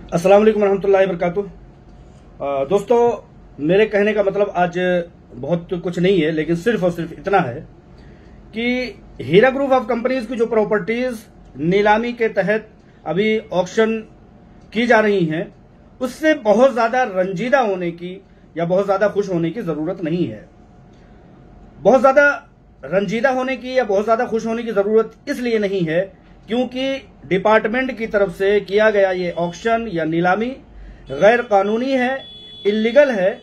अस्सलाम वालेकुम रहमतुल्लाहि वबरकातुह। दोस्तों, मेरे कहने का मतलब आज बहुत कुछ नहीं है, लेकिन सिर्फ और सिर्फ इतना है कि हीरा ग्रुप ऑफ कंपनीज की जो प्रॉपर्टीज नीलामी के तहत अभी ऑक्शन की जा रही हैं, उससे बहुत ज्यादा रंजीदा होने की या बहुत ज्यादा खुश होने की जरूरत नहीं है। बहुत ज्यादा रंजीदा होने की या बहुत ज्यादा खुश होने की जरूरत इसलिए नहीं है क्योंकि डिपार्टमेंट की तरफ से किया गया ये ऑक्शन या नीलामी गैर कानूनी है, इल्लीगल है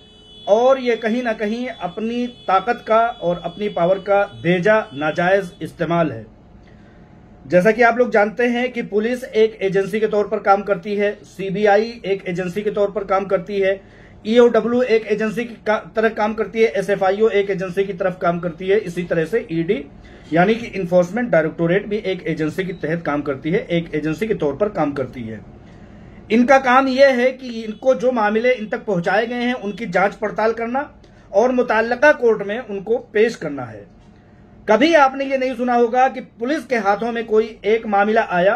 और ये कहीं ना कहीं अपनी ताकत का और अपनी पावर का बेजा नाजायज इस्तेमाल है। जैसा कि आप लोग जानते हैं कि पुलिस एक एजेंसी के तौर पर काम करती है, सीबीआई एक एजेंसी के तौर पर काम करती है, ईओडब्ल्यू एक एजेंसी की तरह काम करती है, एसएफआईओ एक एजेंसी की तरफ काम करती है, इसी तरह से ईडी यानी कि इन्फोर्समेंट डायरेक्टोरेट भी एक एजेंसी के तहत काम करती है, एक एजेंसी के तौर पर काम करती है। इनका काम यह है कि इनको जो मामले इन तक पहुंचाए गए हैं उनकी जांच पड़ताल करना और मुताल्लिका कोर्ट में उनको पेश करना है। कभी आपने ये नहीं सुना होगा कि पुलिस के हाथों में कोई एक मामला आया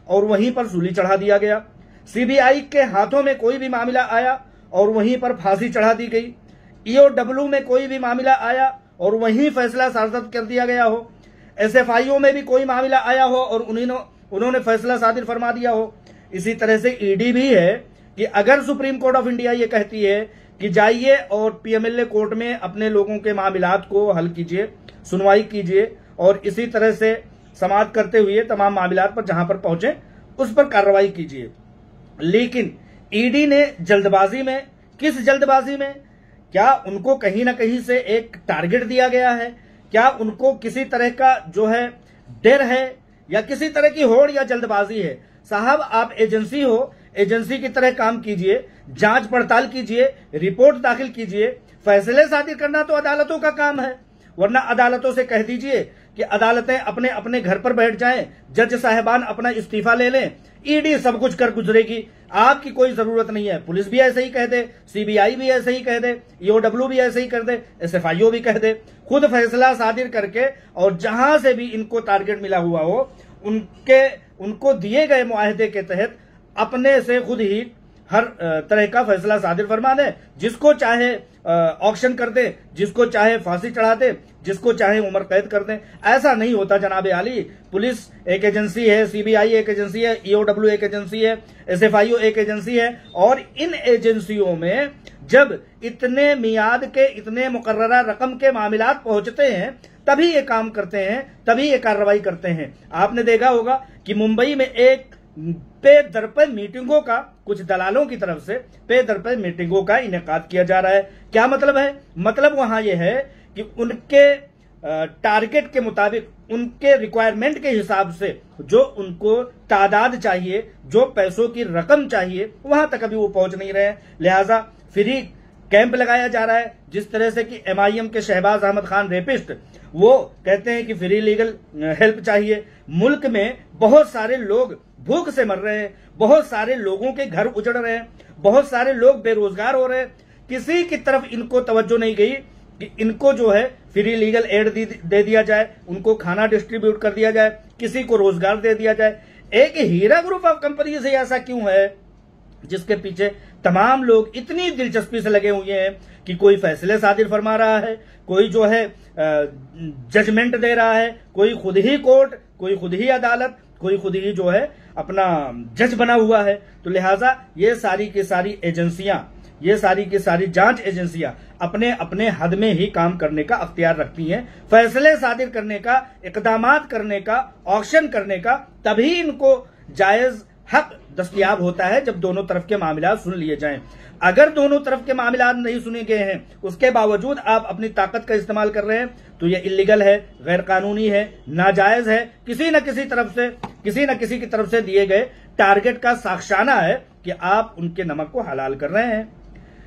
और वहीं पर सूली चढ़ा दिया गया, सीबीआई के हाथों में कोई भी मामला आया और वहीं पर फांसी चढ़ा दी गई, ईओडब्ल्यू में कोई भी मामला आया और वहीं फैसला सादर कर दिया गया हो, एसएफआईओ में भी कोई मामला आया हो और उन्होंने फैसला सादिर फरमा दिया हो। इसी तरह से ईडी भी है कि अगर सुप्रीम कोर्ट ऑफ इंडिया ये कहती है कि जाइए और पीएमएलए कोर्ट में अपने लोगों के मामलात को हल कीजिए, सुनवाई कीजिए और इसी तरह से समाप्त करते हुए तमाम मामलात पर जहां पर पहुंचे उस पर कार्रवाई कीजिए। लेकिन ईडी ने जल्दबाजी में, किस जल्दबाजी में, क्या उनको कहीं ना कहीं से एक टारगेट दिया गया है? क्या उनको किसी तरह का जो है डर है या किसी तरह की होड़ या जल्दबाजी है? साहब, आप एजेंसी हो, एजेंसी की तरह काम कीजिए, जांच पड़ताल कीजिए, रिपोर्ट दाखिल कीजिए। फैसले सादिर करना तो अदालतों का काम है, वरना अदालतों से कह दीजिए कि अदालतें अपने अपने घर पर बैठ जाएं, जज साहिबान अपना इस्तीफा ले लें, ईडी सब कुछ कर गुजरेगी, आपकी कोई जरूरत नहीं है। पुलिस भी ऐसे ही कह दे, सीबीआई भी ऐसे ही कह दे, ईओडब्ल्यू भी ऐसे ही कर दे, एसएफआईओ भी कह दे, खुद फैसला सादिर करके और जहां से भी इनको टारगेट मिला हुआ हो उनको दिए गए मुआहदे के तहत अपने से खुद ही हर तरह का फैसला सादिर फरमा दे। जिसको चाहे ऑक्शन कर दे, जिसको चाहे फांसी चढ़ा दे, जिसको चाहे उम्र कैद कर दे। ऐसा नहीं होता जनाब आली। पुलिस एक एजेंसी है, सीबीआई एक एजेंसी है, ईओडब्ल्यू एक एजेंसी है, एसएफआईओ एक एजेंसी है और इन एजेंसियों में जब इतने मियाद के, इतने मुकर्ररा रकम के मामलात पहुंचते हैं तभी ये काम करते हैं, तभी ये कार्रवाई करते हैं। आपने देखा होगा कि मुंबई में एक पे दर पे मीटिंगों का, कुछ दलालों की तरफ से पे दर पे मीटिंगों का इनेकाद किया जा रहा है। क्या मतलब है? मतलब वहां यह है कि उनके टारगेट के मुताबिक, उनके रिक्वायरमेंट के हिसाब से जो उनको तादाद चाहिए, जो पैसों की रकम चाहिए, वहां तक अभी वो पहुंच नहीं रहे हैं। लिहाजा फ्री कैंप लगाया जा रहा है। जिस तरह से कि एमआईएम के शहबाज अहमद खान रेपिस्ट, वो कहते हैं कि फ्री लीगल हेल्प चाहिए। मुल्क में बहुत सारे लोग भूख से मर रहे हैं, बहुत सारे लोगों के घर उजड़ रहे हैं, बहुत सारे लोग बेरोजगार हो रहे हैं। किसी की तरफ इनको तवज्जो नहीं गई कि इनको जो है फ्री लीगल एड दे दिया जाए, उनको खाना डिस्ट्रीब्यूट कर दिया जाए, किसी को रोजगार दे दिया जाए। एक हीरा ग्रुप ऑफ कंपनी से ऐसा क्यों है जिसके पीछे तमाम लोग इतनी दिलचस्पी से लगे हुए हैं कि कोई फैसले सादिर फरमा रहा है, कोई जो है जजमेंट दे रहा है, कोई खुद ही कोर्ट, कोई खुद ही अदालत, कोई खुद ही जो है अपना जज बना हुआ है। तो लिहाजा ये सारी की सारी एजेंसियां, ये सारी की सारी जांच एजेंसियां अपने अपने हद में ही काम करने का अख्तियार रखती हैं, फैसले सादिर करने का, इकदामात करने का, ऑक्शन करने का। तभी इनको जायज हक दस्तयाब होता है जब दोनों तरफ के मामला सुन लिए जाएं। अगर दोनों तरफ के मामला नहीं सुने गए हैं, उसके बावजूद आप अपनी ताकत का इस्तेमाल कर रहे हैं, तो यह इल्लीगल है, गैर कानूनी है, नाजायज है, किसी न किसी तरफ से, किसी न किसी की तरफ से दिए गए टारगेट का साक्षाना है कि आप उनके नमक को हलाल कर रहे हैं।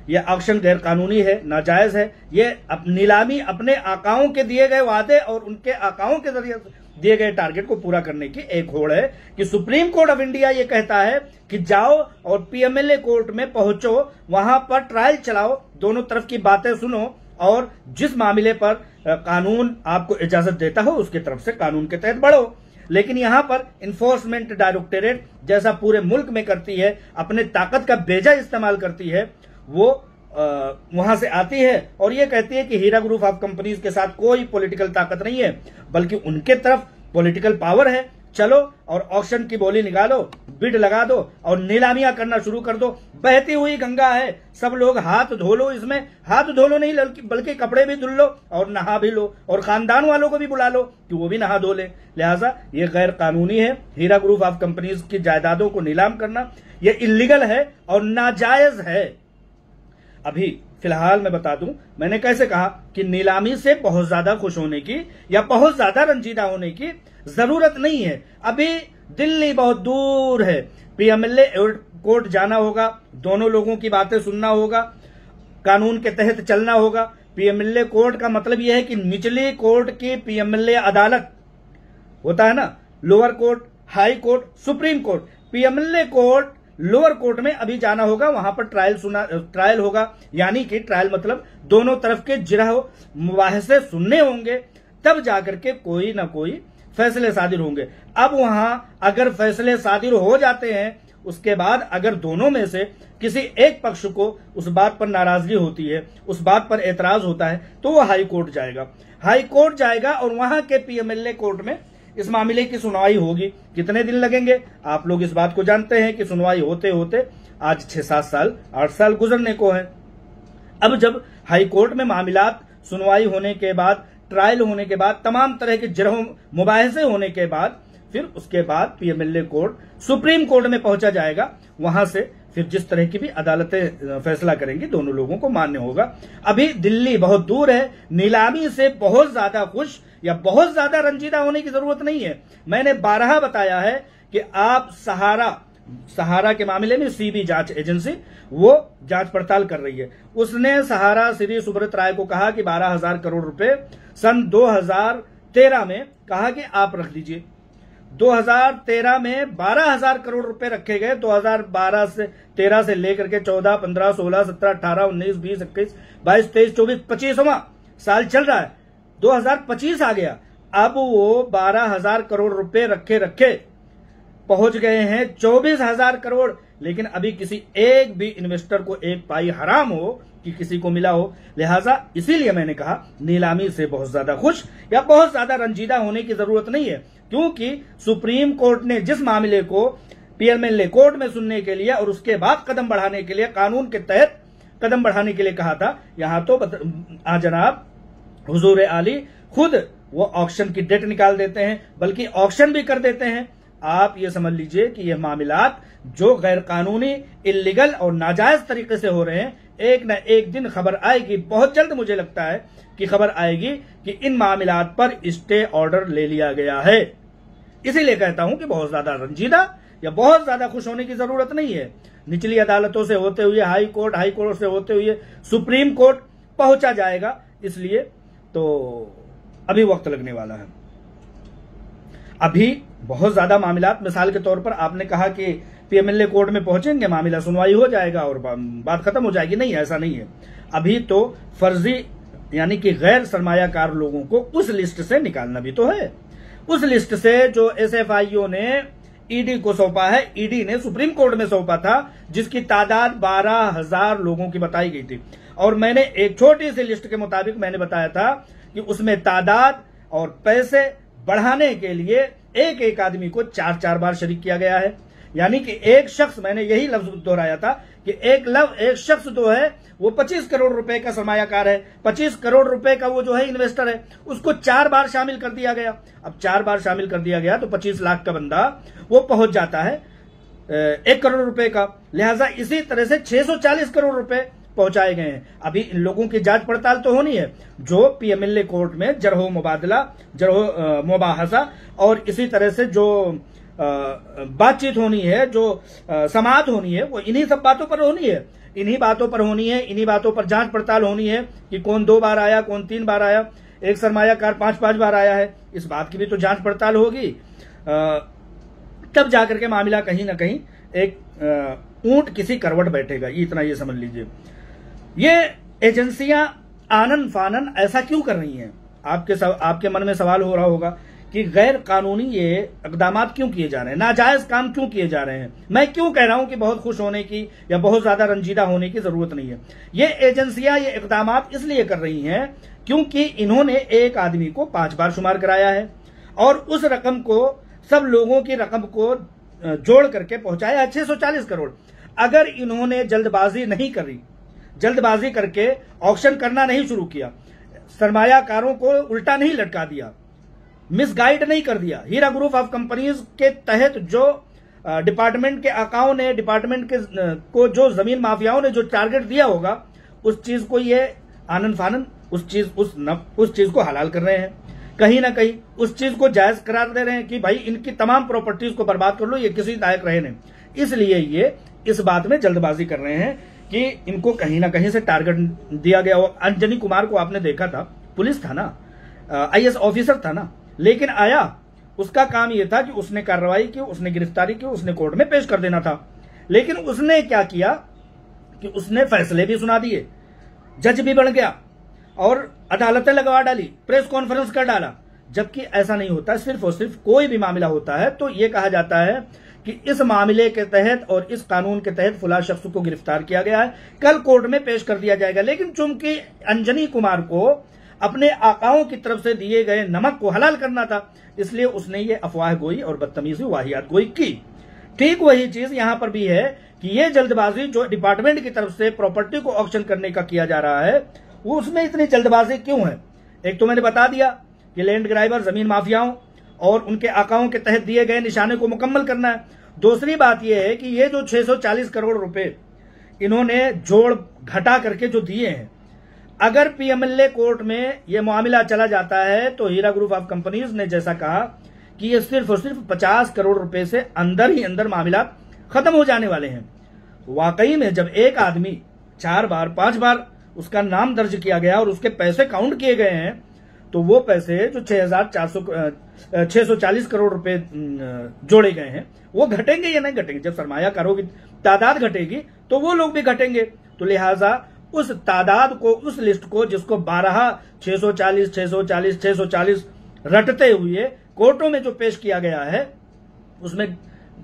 यह ऑक्शन गैर कानूनी है, नाजायज है। यह नीलामी अपने आकाओं के दिए गए वादे और उनके आकाओं के जरिए दिए गए टारगेट को पूरा करने की एक होड़ है कि सुप्रीम कोर्ट ऑफ इंडिया ये कहता है कि जाओ और पीएमएलए कोर्ट में पहुंचो, वहां पर ट्रायल चलाओ, दोनों तरफ की बातें सुनो और जिस मामले पर कानून आपको इजाजत देता हो उसकी तरफ से कानून के तहत बढ़ो। लेकिन यहां पर इन्फोर्समेंट डायरेक्टरेट जैसा पूरे मुल्क में करती है, अपने ताकत का बेजा इस्तेमाल करती है, वो वहां से आती है और ये कहती है कि हीरा ग्रुप ऑफ कंपनीज के साथ कोई पॉलिटिकल ताकत नहीं है, बल्कि उनके तरफ पॉलिटिकल पावर है। चलो और ऑक्शन की बोली निकालो, बिड लगा दो और नीलामियां करना शुरू कर दो। बहती हुई गंगा है, सब लोग हाथ धो लो। इसमें हाथ धो लो नहीं बल्कि कपड़े भी धुल लो और नहा भी लो और खानदान वालों को भी बुला लो कि वो भी नहा धो ले। लिहाजा ये गैर कानूनी है। हीरा ग्रुप ऑफ कंपनीज की जायदादों को नीलाम करना ये इलीगल है और नाजायज है। अभी फिलहाल मैं बता दूं, मैंने कैसे कहा कि नीलामी से बहुत ज्यादा खुश होने की या बहुत ज्यादा रंजीदा होने की जरूरत नहीं है। अभी दिल्ली बहुत दूर है, पीएमएलए कोर्ट जाना होगा, दोनों लोगों की बातें सुनना होगा, कानून के तहत चलना होगा। पीएमएलए कोर्ट का मतलब यह है कि निचली कोर्ट की पीएमएलए अदालत होता है ना, lower court, high court, supreme court. PMLA court lower court में अभी जाना होगा, वहां पर ट्रायल होगा, यानी कि ट्रायल मतलब दोनों तरफ के जिरह मुबाहिसे सुनने होंगे, तब जाकर के कोई ना कोई फैसले सादिर होंगे। अब वहां अगर फैसले सादिर हो जाते हैं, उसके बाद अगर दोनों में से किसी एक पक्ष को उस बात पर नाराजगी होती है, उस बात पर एतराज होता है, तो वो हाई कोर्ट जाएगा। हाई कोर्ट जाएगा और वहां के पीएमएलए कोर्ट में इस मामले की सुनवाई होगी। कितने दिन लगेंगे आप लोग इस बात को जानते हैं कि सुनवाई होते होते आज 6-7 साल 8 साल गुजरने को है। अब जब हाई कोर्ट में मामलात सुनवाई होने के बाद, ट्रायल होने के बाद, तमाम तरह के जिरह मुबाहिसे होने के बाद, फिर उसके बाद पीएमएलए कोर्ट सुप्रीम कोर्ट में पहुंचा जाएगा। वहां से फिर जिस तरह की भी अदालतें फैसला करेंगी दोनों लोगों को मान्य होगा। अभी दिल्ली बहुत दूर है, नीलामी से बहुत ज्यादा खुश या बहुत ज्यादा रंजीदा होने की जरूरत नहीं है। मैंने 12 बताया है कि आप सहारा के मामले में सीबी जांच एजेंसी वो जांच पड़ताल कर रही है। उसने सहारा श्री सुब्रत राय को कहा कि 12,000 करोड़ रुपए सन 2013 में कहा कि आप रख दीजिए। 2013 में 12,000 करोड़ रुपए रखे गए। 2012 से 13 से लेकर के 14, 15, 16, 17, 18, 19, 20, 21, 22, 23, 24, 25वां साल चल रहा है। 2025 आ गया, अब वो 12,000 करोड़ रुपए रखे पहुंच गए हैं 24,000 करोड़। लेकिन अभी किसी एक भी इन्वेस्टर को एक पाई हराम हो कि किसी को मिला हो। लिहाजा इसीलिए मैंने कहा नीलामी से बहुत ज्यादा खुश या बहुत ज्यादा रंजीदा होने की जरूरत नहीं है, क्योंकि सुप्रीम कोर्ट ने जिस मामले को पीएमएलए कोर्ट में सुनने के लिए और उसके बाद कदम बढ़ाने के लिए, कानून के तहत कदम बढ़ाने के लिए कहा था, यहां तो जनाब हुजूर आली खुद वो ऑक्शन की डेट निकाल देते हैं, बल्कि ऑक्शन भी कर देते हैं। आप ये समझ लीजिए कि ये मामलात जो गैर कानूनी, इल्लीगल और नाजायज तरीके से हो रहे हैं, एक न एक दिन खबर आएगी। बहुत जल्द मुझे लगता है कि खबर आएगी कि इन मामलात पर स्टे ऑर्डर ले लिया गया है। इसीलिए कहता हूं कि बहुत ज्यादा रंजीदा या बहुत ज्यादा खुश होने की जरूरत नहीं है। निचली अदालतों से होते हुए हाई कोर्ट से होते हुए सुप्रीम कोर्ट पहुंचा जाएगा, इसलिए तो अभी वक्त लगने वाला है। अभी बहुत ज्यादा मामलात, मिसाल के तौर पर आपने कहा कि पीएमएलए कोर्ट में पहुंचेंगे, मामला सुनवाई हो जाएगा और बात खत्म हो जाएगी। नहीं, ऐसा नहीं है। अभी तो फर्जी यानी कि गैर सरमायाकार लोगों को उस लिस्ट से निकालना भी तो है। उस लिस्ट से जो एसएफआईओ ने ईडी को सौंपा है, ईडी ने सुप्रीम कोर्ट में सौंपा था, जिसकी तादाद 12,000 लोगों की बताई गई थी। और मैंने एक छोटी सी लिस्ट के मुताबिक मैंने बताया था कि उसमें तादाद और पैसे बढ़ाने के लिए एक एक आदमी को 4-4 बार शरीक किया गया है। यानी कि एक शख्स, मैंने यही लफ्ज दोहराया था कि एक शख्स जो है वो 25 करोड़ रुपए का सरमायाकार है, 25 करोड़ रुपए का वो जो है इन्वेस्टर है, उसको 4 बार शामिल कर दिया गया। अब 4 बार शामिल कर दिया गया तो 25 लाख का बंदा वो पहुंच जाता है 1 करोड़ रुपए का। लिहाजा इसी तरह से 640 करोड़ रुपए पहुंचाए गए हैं। अभी इन लोगों की जांच पड़ताल तो होनी है, जो पीएमएलए कोर्ट में जरहो मुबादला, जरहो मुबाहसा और इसी तरह से जो बातचीत होनी है, जो समाअत होनी है, वो इन्हीं सब बातों पर होनी है। इन्हीं बातों पर होनी है, इन्हीं बातों पर जांच पड़ताल होनी है कि कौन 2 बार आया, कौन 3 बार आया, एक सरमायाकार 5-5 बार आया है। इस बात की भी तो जांच पड़ताल होगी, तब जाकर के मामला कहीं ना कहीं एक ऊंट किसी करवट बैठेगा। इतना ये समझ लीजिए। ये एजेंसियां आनन फानन ऐसा क्यों कर रही हैं? आपके मन में सवाल हो रहा होगा कि गैर कानूनी ये इकदाम क्यों किए जा रहे हैं, नाजायज काम क्यों किए जा रहे हैं। मैं क्यों कह रहा हूं कि बहुत खुश होने की या बहुत ज्यादा रंजीदा होने की जरूरत नहीं है। ये एजेंसियां ये इकदाम इसलिए कर रही हैं क्योंकि इन्होंने एक आदमी को 5 बार शुमार कराया है और उस रकम को, सब लोगों की रकम को जोड़ करके पहुंचाया 640 करोड़। अगर इन्होंने जल्दबाजी नहीं करी, जल्दबाजी करके ऑक्शन करना नहीं शुरू किया, सरमायाकारों को उल्टा नहीं लटका दिया, मिसगाइड नहीं कर दिया, हीरा ग्रुप ऑफ कंपनीज के तहत जो डिपार्टमेंट के आकाओं ने, डिपार्टमेंट के को जो जमीन माफियाओं ने जो टारगेट दिया होगा, उस चीज को ये आनंद फानंद उस चीज को हलाल कर रहे हैं, कहीं ना कहीं उस चीज को जायज करार दे रहे हैं कि भाई इनकी तमाम प्रॉपर्टीज को बर्बाद कर लो, ये किसी लायक रहे नहीं। इसलिए ये इस बात में जल्दबाजी कर रहे हैं कि इनको कहीं ना कहीं से टारगेट दिया गया हो। अंजनी कुमार को आपने देखा था, पुलिस था ना, आईएएस ऑफिसर था ना, लेकिन आया, उसका काम यह था कि उसने कार्रवाई की, उसने गिरफ्तारी की, उसने कोर्ट में पेश कर देना था। लेकिन उसने क्या किया कि उसने फैसले भी सुना दिए, जज भी बन गया और अदालतें लगवा डाली, प्रेस कॉन्फ्रेंस कर डाला। जबकि ऐसा नहीं होता। सिर्फ और सिर्फ कोई भी मामला होता है तो यह कहा जाता है कि इस मामले के तहत और इस कानून के तहत फुला शख्स को गिरफ्तार किया गया है, कल कोर्ट में पेश कर दिया जाएगा। लेकिन चूंकि अंजनी कुमार को अपने आकाओं की तरफ से दिए गए नमक को हलाल करना था, इसलिए उसने ये अफवाह गोई और बदतमीजी वाहियात गोई की। ठीक वही चीज यहां पर भी है कि ये जल्दबाजी जो डिपार्टमेंट की तरफ से प्रॉपर्टी को ऑक्शन करने का किया जा रहा है, वो उसमें इतनी जल्दबाजी क्यों है। एक तो मैंने बता दिया कि लैंड ग्राइबर, जमीन माफियाओं और उनके आकाओं के तहत दिए गए निशाने को मुकम्मल करना है। दूसरी बात यह है कि ये जो 640 करोड़ रुपए इन्होंने जोड़ घटा करके जो दिए हैं, अगर पीएमएलए कोर्ट में यह मामला चला जाता है तो हीरा ग्रुप ऑफ कंपनीज ने जैसा कहा कि ये सिर्फ और सिर्फ 50 करोड़ रुपए से अंदर ही अंदर मामला खत्म हो जाने वाले हैं। वाकई में जब एक आदमी 4 बार 5 बार उसका नाम दर्ज किया गया और उसके पैसे काउंट किए गए हैं, तो वो पैसे जो 640 करोड़ रुपए जोड़े गए हैं वो घटेंगे या नहीं घटेंगे। जब सरमायाकारों की तादाद घटेगी तो वो लोग भी घटेंगे। तो लिहाजा उस तादाद को, उस लिस्ट को जिसको 640 रटते हुए कोर्टों में जो पेश किया गया है उसमें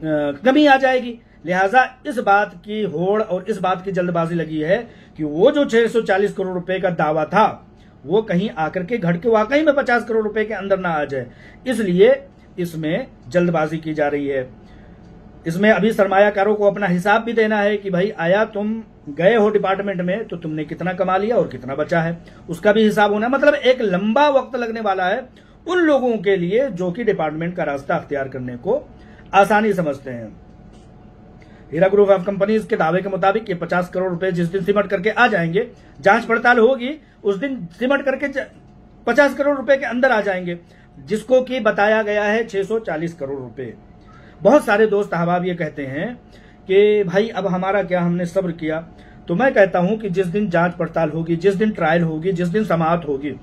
कमी आ जाएगी। लिहाजा इस बात की होड़ और इस बात की जल्दबाजी लगी है कि वो जो 640 करोड़ रुपए का दावा था वो कहीं आकर के घट के वाकई में 50 करोड़ रुपए के अंदर ना आ जाए, इसलिए इसमें जल्दबाजी की जा रही है। इसमें अभी सरमायाकारों को अपना हिसाब भी देना है कि भाई आया तुम गए हो डिपार्टमेंट में तो तुमने कितना कमा लिया और कितना बचा है, उसका भी हिसाब होना। मतलब एक लंबा वक्त लगने वाला है उन लोगों के लिए जो कि डिपार्टमेंट का रास्ता अख्तियार करने को आसानी समझते हैं। हीरा ग्रुप ऑफ कंपनीज के दावे के मुताबिक ये 50 करोड़ रुपए जिस दिन सिमट करके आ जाएंगे, जांच पड़ताल होगी, उस दिन सिमट करके 50 करोड़ रुपए के अंदर आ जाएंगे, जिसको कि बताया गया है 640 करोड़ रुपए। बहुत सारे दोस्त अहबाब ये कहते हैं कि भाई अब हमारा क्या, हमने सब्र किया। तो मैं कहता हूं कि जिस दिन जांच पड़ताल होगी, जिस दिन ट्रायल होगी, जिस दिन समाअत होगी,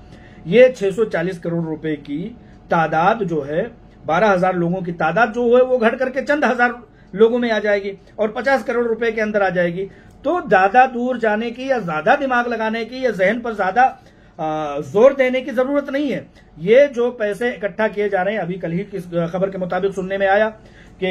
ये 640 करोड़ रुपए की तादाद जो है, 12,000 लोगों की तादाद जो है वो घट करके चंद हजार लोगों में आ जाएगी और 50 करोड़ रुपए के अंदर आ जाएगी। तो ज्यादा दूर जाने की या ज्यादा दिमाग लगाने की या जहन पर ज्यादा जोर देने की जरूरत नहीं है। ये जो पैसे इकट्ठा किए जा रहे हैं, अभी कल ही की खबर के मुताबिक सुनने में आया कि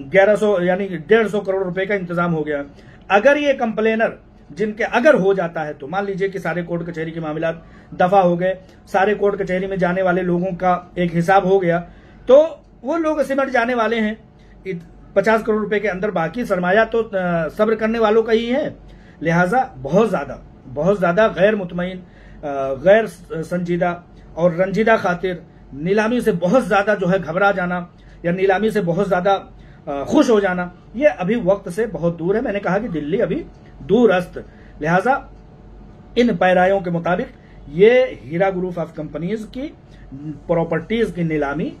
1100 यानी 150 करोड़ रुपए का इंतजाम हो गया। अगर ये कंप्लेनर जिनके अगर हो जाता है तो मान लीजिए कि सारे कोर्ट कचहरी के मामला दफा हो गए, सारे कोर्ट कचहरी में जाने वाले लोगों का एक हिसाब हो गया, तो वो लोग सिमट जाने वाले हैं 50 करोड़ रुपए के अंदर। बाकी सरमाया तो सब्र करने वालों का ही है। लिहाजा बहुत ज्यादा गैर मुतमईन, गैर संजीदा और रंजीदा खातिर नीलामी से बहुत ज्यादा जो है घबरा जाना या नीलामी से बहुत ज्यादा खुश हो जाना, ये अभी वक्त से बहुत दूर है। मैंने कहा कि दिल्ली अभी दूरस्थ। लिहाजा इन पैरायों के मुताबिक ये हीरा ग्रुप ऑफ कंपनीज की प्रॉपर्टीज की नीलामी,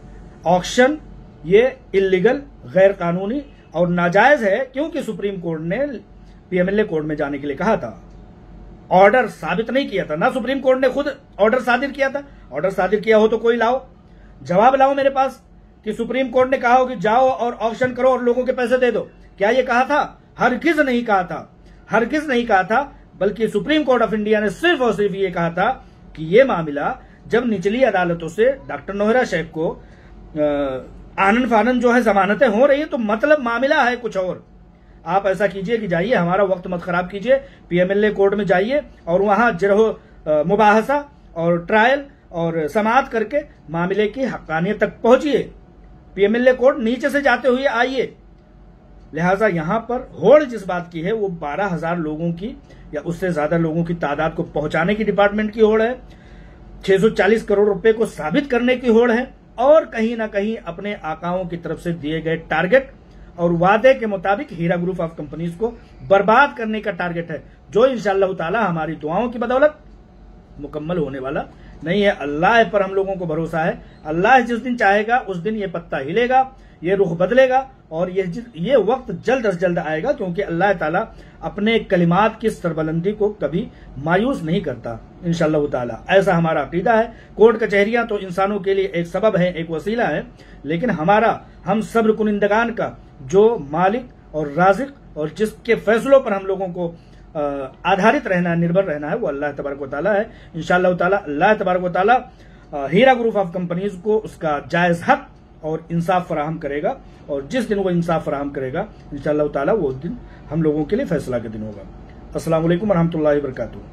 ऑक्शन, ये इल्लीगल, गैर कानूनी और नाजायज है, क्योंकि सुप्रीम कोर्ट ने पीएमएलए कोर्ट में जाने के लिए कहा था। ऑर्डर साबित नहीं किया था ना, सुप्रीम कोर्ट ने खुद ऑर्डर सादिर किया था। ऑर्डर सादिर किया हो तो कोई लाओ, जवाब लाओ मेरे पास कि सुप्रीम कोर्ट ने कहा हो कि जाओ और ऑक्शन करो और लोगों के पैसे दे दो। क्या ये कहा था? हरगिज नहीं कहा था, हरगिज नहीं कहा था। बल्कि सुप्रीम कोर्ट ऑफ इंडिया ने सिर्फ और सिर्फ ये कहा था कि ये मामला जब निचली अदालतों से डॉक्टर नोहरा शेख को आनन फानन जो है जमानतें हो रही है, तो मतलब मामला है कुछ और। आप ऐसा कीजिए कि जाइए, हमारा वक्त मत खराब कीजिए, पीएमएलए कोर्ट में जाइए और वहां जरह मुबाहसा और ट्रायल और समाअत करके मामले की हक्कानियत तक पहुंचिए। पीएमएलए कोर्ट नीचे से जाते हुए आइए। लिहाजा यहां पर होड़ जिस बात की है वो 12,000 लोगों की या उससे ज्यादा लोगों की तादाद को पहुंचाने की डिपार्टमेंट की होड़ है, 640 करोड़ रुपए को साबित करने की होड़ है, और कहीं ना कहीं अपने आकाओं की तरफ से दिए गए टारगेट और वादे के मुताबिक हीरा ग्रुप ऑफ कंपनीज को बर्बाद करने का टारगेट है, जो इंशाअल्लाह ताला हमारी दुआओं की बदौलत मुकम्मल होने वाला नहीं है। अल्लाह पर हम लोगों को भरोसा है। अल्लाह जिस दिन चाहेगा उस दिन ये पत्ता हिलेगा, ये रुख बदलेगा और ये वक्त जल्द अज जल्द आएगा, क्योंकि अल्लाह ताला अपने कलिमात की सरबलंदी को कभी मायूस नहीं करता इंशाअल्लाह ताला। ऐसा हमारा अकीदा है। कोर्ट कचहरियां तो इंसानों के लिए एक सबब है, एक वसीला है, लेकिन हम सब्र कुनिंदगान का जो मालिक और राज़िक और जिसके फैसलों पर हम लोगों को आधारित रहना, निर्भर रहना है, वो अल्लाह तबारक व तआला है। इंशाअल्लाह ताला अल्लाह तबारक व तआला हीरा ग्रुप ऑफ कंपनीज को उसका जायज हक और इंसाफ फराहम करेगा, और जिस दिन वो इंसाफ फराहम करेगा इंशाअल्लाह ताला वो दिन हम लोगों के लिए फैसला का दिन होगा। अस्सलाम वालेकुम व रहमतुल्लाहि व बरकातुहू।